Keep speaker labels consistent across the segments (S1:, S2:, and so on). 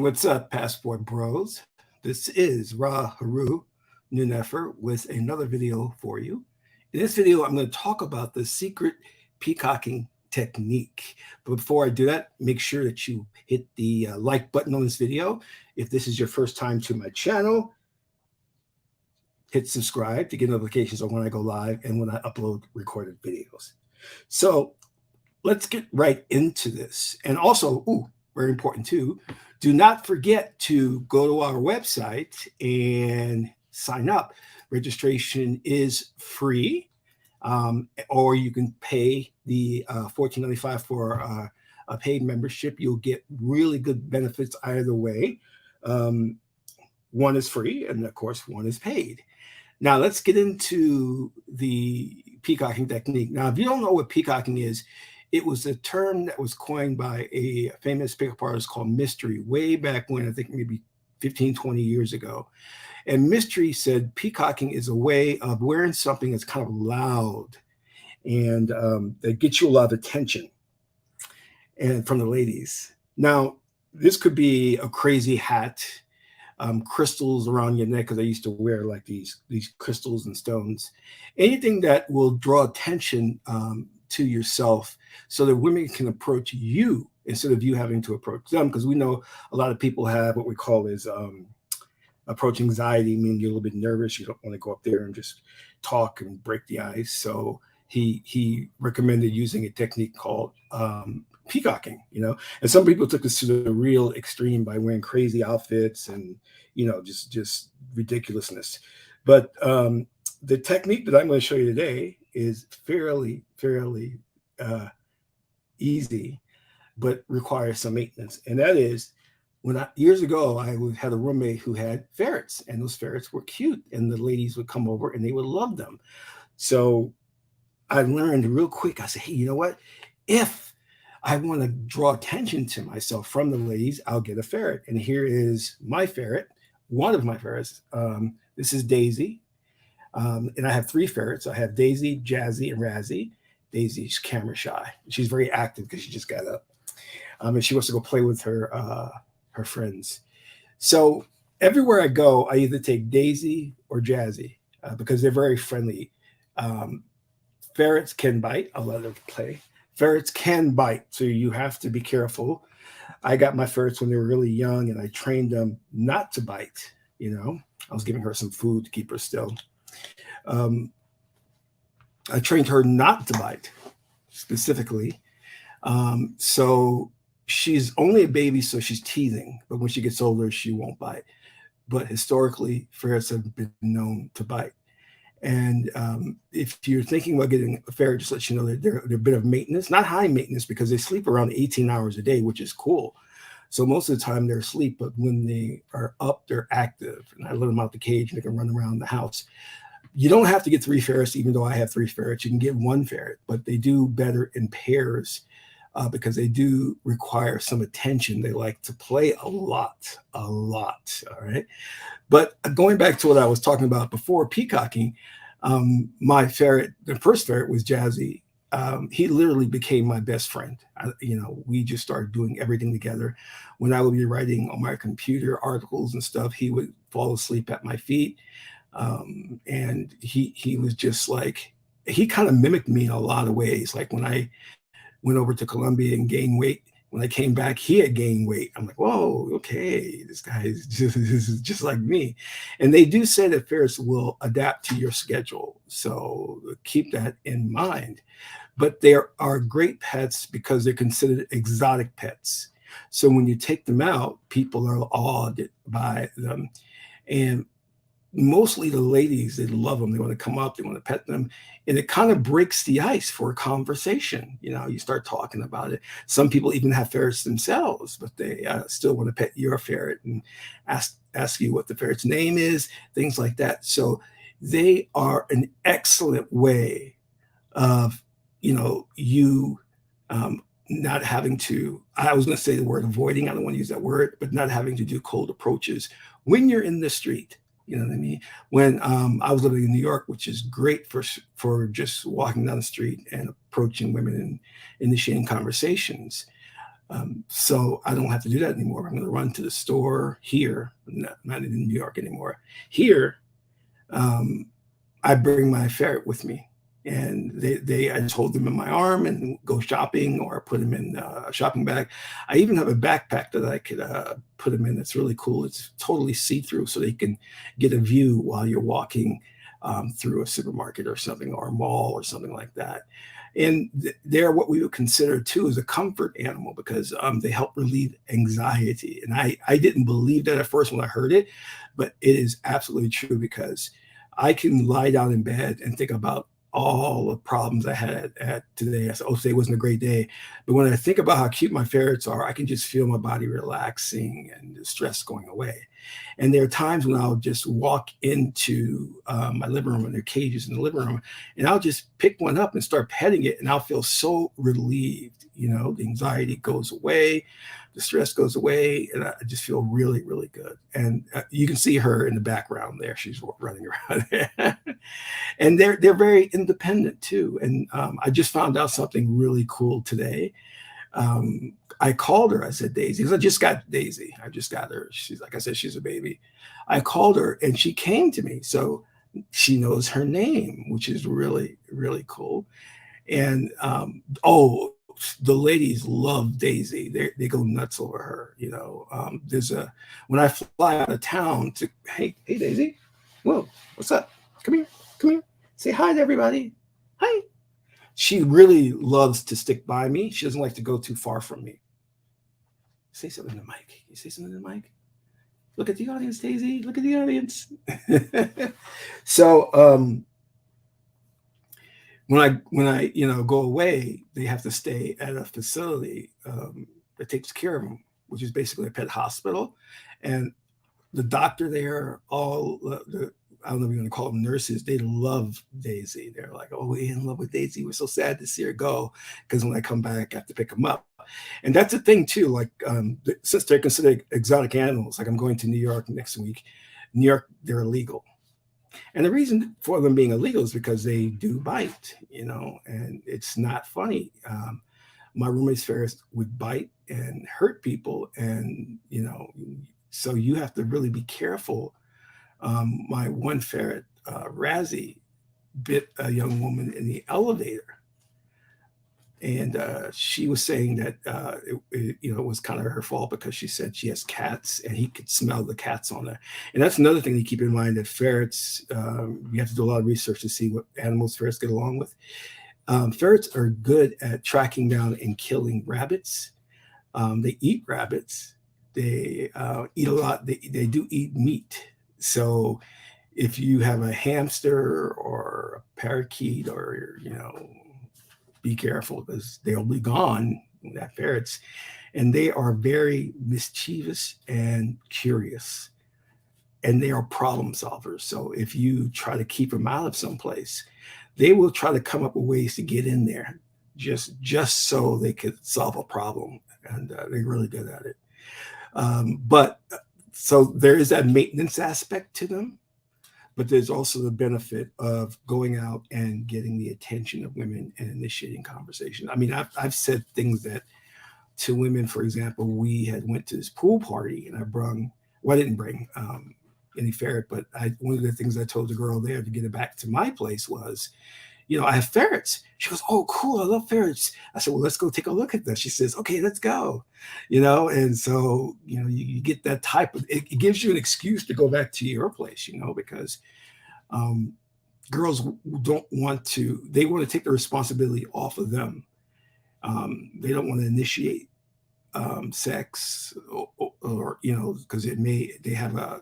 S1: what's up, Passport Bros? This is Ra Haru Nunefer with another video for you. In this video, I'm going to talk about the secret peacocking technique. But before I do that, make sure that you hit the like button on this video. If this is your first time to my channel, hit subscribe to get notifications on when I go live and when I upload recorded videos. So let's get right into this. And also, very important too, do not forget to go to our website and sign up. Registration is free, or you can pay the $14.95 for a paid membership. You'll get really good benefits either way. One is free, and of course, one is paid. Now, let's get into the peacocking technique. Now, if you don't know what peacocking is, it was a term that was coined by a famous pickup artist called Mystery way back when, I think maybe 15, 20 years ago. And Mystery said peacocking is a way of wearing something that's kind of loud and that gets you a lot of attention and from the ladies. Now, this could be a crazy hat, crystals around your neck, because I used to wear like these crystals and stones. Anything that will draw attention to yourself so that women can approach you instead of you having to approach them, because we know a lot of people have what we call is approach anxiety, meaning you're a little bit nervous. You don't want to go up there and just talk and break the ice. So he recommended using a technique called peacocking, and some people took this to the real extreme by wearing crazy outfits and just ridiculousness. But the technique that I'm going to show you today is fairly easy, but requires some maintenance. And that is, years ago, I had a roommate who had ferrets, and those ferrets were cute, and the ladies would come over and they would love them. So I learned real quick. I said, hey, you know what? If I want to draw attention to myself from the ladies, I'll get a ferret. And here is my ferret, one of my ferrets. This is Daisy. And I have three ferrets. I have Daisy, Jazzy, and Razzie. Daisy's camera shy. She's very active because she just got up. And she wants to go play with her friends. So everywhere I go, I either take Daisy or Jazzy because they're very friendly. Ferrets can bite. I'll let her play. Ferrets can bite, so you have to be careful. I got my ferrets when they were really young, and I trained them not to bite. I was giving her some food to keep her still. I trained her not to bite specifically. So she's only a baby, so she's teething. But when she gets older, she won't bite. But historically, ferrets have been known to bite. And if you're thinking about getting a ferret, just let you know that they're a bit of maintenance, not high maintenance, because they sleep around 18 hours a day, which is cool. So most of the time they're asleep, but when they are up, they're active. And I let them out the cage and they can run around the house. You don't have to get three ferrets, even though I have three ferrets. You can get one ferret, but they do better in pairs because they do require some attention. They like to play a lot, all right? But going back to what I was talking about before peacocking, my ferret, the first ferret was Jazzy. He literally became my best friend. We just started doing everything together. When I would be writing on my computer articles and stuff, he would fall asleep at my feet. And he was just like, he kind of mimicked me in a lot of ways. Like when I went over to Colombia and gained weight, when I came back, he had gained weight. I'm like, whoa, okay, this guy is just like me. And they do say that ferrets will adapt to your schedule. So keep that in mind. But they are great pets because they're considered exotic pets. So when you take them out, people are awed by them. And mostly the ladies, they love them. They want to come up, they want to pet them. And it kind of breaks the ice for a conversation. You start talking about it. Some people even have ferrets themselves, but they still want to pet your ferret and ask you what the ferret's name is, things like that. So they are an excellent way of, you not having to, I was going to say the word avoiding, I don't want to use that word, but not having to do cold approaches when you're in the street. You know what I mean? When I was living in New York, which is great for just walking down the street and approaching women and initiating conversations. So I don't have to do that anymore. I'm going to run to the store here, not in New York anymore. Here, um, I bring my ferret with me, and I just hold them in my arm and go shopping, or put them in a shopping bag. I even have a backpack that I could put them in. That's really cool. It's totally see through, so they can get a view while you're walking through a supermarket or something, or a mall or something like that. And they're what we would consider too as a comfort animal, because they help relieve anxiety. And I didn't believe that at first when I heard it, but it is absolutely true, because I can lie down in bed and think about all the problems I had at today. I said, oh, today wasn't a great day. But when I think about how cute my ferrets are, I can just feel my body relaxing and the stress going away. And there are times when I'll just walk into my living room, and there are cages in the living room, and I'll just pick one up and start petting it, and I'll feel so relieved. The anxiety goes away, the stress goes away, and I just feel really, really good. And you can see her in the background there; she's running around there. And they're very independent too. And I just found out something really cool today. I called her. I said, Daisy, because I just got Daisy. I just got her. She's, like I said, she's a baby. I called her, and she came to me. So she knows her name, which is really, really cool. And oh, the ladies love Daisy. They go nuts over her. There's when I fly out of town to, hey Daisy, whoa, what's up? Come here, come here. Say hi to everybody. Hi. She really loves to stick by me. She doesn't like to go too far from me. Say something to the mic. You say something to the mic. Look at the audience, Daisy. Look at the audience. So when I go away, they have to stay at a facility that takes care of them, which is basically a pet hospital. And the doctor there, all I don't know if you're going to call them nurses, they love Daisy. They're like, oh, we're in love with Daisy. We're so sad to see her go, because when I come back, I have to pick them up. And that's the thing too. Like since they're considered exotic animals, like I'm going to New York next week. New York, they're illegal. And the reason for them being illegal is because they do bite, and it's not funny. My roommate's ferrets would bite and hurt people, and so you have to really be careful. My one ferret, Razzie, bit a young woman in the elevator, and she was saying that it was kind of her fault, because she said she has cats, and he could smell the cats on her. And that's another thing to keep in mind, that ferrets, you have to do a lot of research to see what animals ferrets get along with. Ferrets are good at tracking down and killing rabbits. They eat rabbits. They eat a lot. They do eat meat. So if you have a hamster or a parakeet, or be careful, because they'll be gone. That ferrets, and they are very mischievous and curious, and they are problem solvers. So if you try to keep them out of someplace, they will try to come up with ways to get in there, just so they could solve a problem, and they're really good at it. But so there is that maintenance aspect to them. But there's also the benefit of going out and getting the attention of women and initiating conversation. I mean, I've said things that to women. For example, we had went to this pool party, and I didn't bring any ferret, but one of the things I told the girl there to get it back to my place was, I have ferrets. She goes, oh, cool, I love ferrets. I said, well, let's go take a look at this. She says, okay, let's go. And so, you get that type of, it gives you an excuse to go back to your place, because girls don't want to, they want to take the responsibility off of them. They don't want to initiate sex, or because they have a,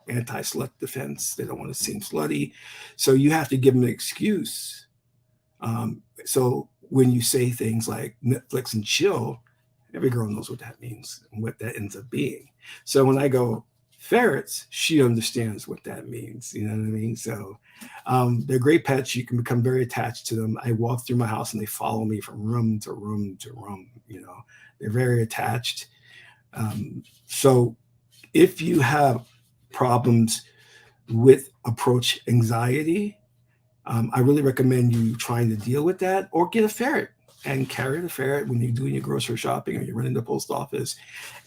S1: anti-slut defense. They don't want to seem slutty. So you have to give them an excuse. So when you say things like Netflix and chill, every girl knows what that means and what that ends up being. So when I go ferrets, she understands what that means. You know what I mean? So they're great pets. You can become very attached to them. I walk through my house and they follow me from room to room to room. They're very attached. So if you have problems with approach anxiety, I really recommend you trying to deal with that, or get a ferret. and carry the ferret when you're doing your grocery shopping or you're running the post office,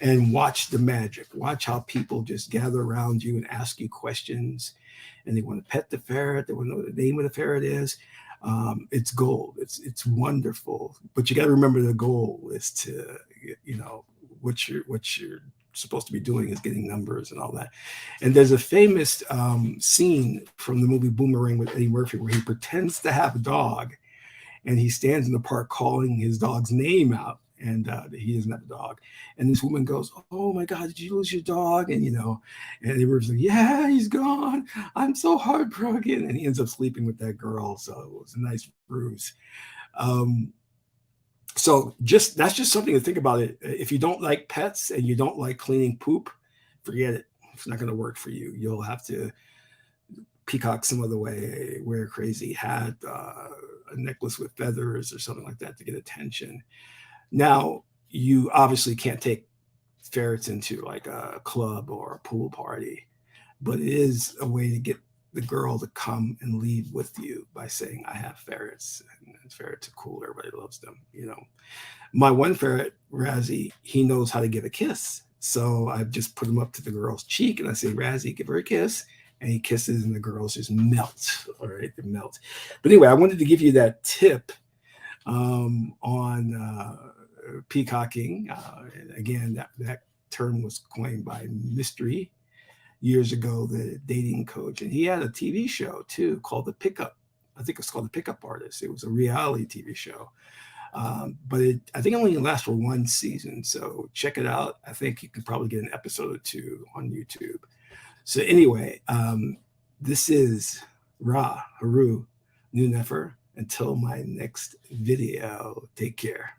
S1: and watch the magic. Watch how people just gather around you and ask you questions, and they want to pet the ferret. They want to know what the name of the ferret is. It's gold. It's wonderful. But you got to remember the goal is to, you know, what you're supposed to be doing is getting numbers and all that. And there's a famous scene from the movie Boomerang with Eddie Murphy where he pretends to have a dog, and he stands in the park calling his dog's name out, and he doesn't have a dog. And this woman goes, "Oh my God, did you lose your dog?" And you know, and he was like, "Yeah, he's gone. I'm so heartbroken." And he ends up sleeping with that girl, so it was a nice bruise. Um, so just that's just something to think about. It if you don't like pets and you don't like cleaning poop, forget it. It's not going to work for you. You'll have to peacock some other way, wear a crazy hat, a necklace with feathers or something like that to get attention. Now, you obviously can't take ferrets into like a club or a pool party, but it is a way to get the girl to come and leave with you by saying, "I have ferrets, and ferrets are cool. Everybody loves them." You know, my one ferret, Razzie, he knows how to give a kiss. So I've just put him up to the girl's cheek and I say, "Razzie, give her a kiss." And he kisses, and the girls just melt. All right, they melt. But anyway, I wanted to give you that tip on peacocking. Again, that term was coined by Mystery years ago, the dating coach. And he had a TV show too called The Pickup. I think it's called The Pickup Artist. It was a reality TV show. But I think it only lasts for one season. So check it out. I think you can probably get an episode or two on YouTube. So anyway, this is Ra Haru New Nefer. Until my next video, take care.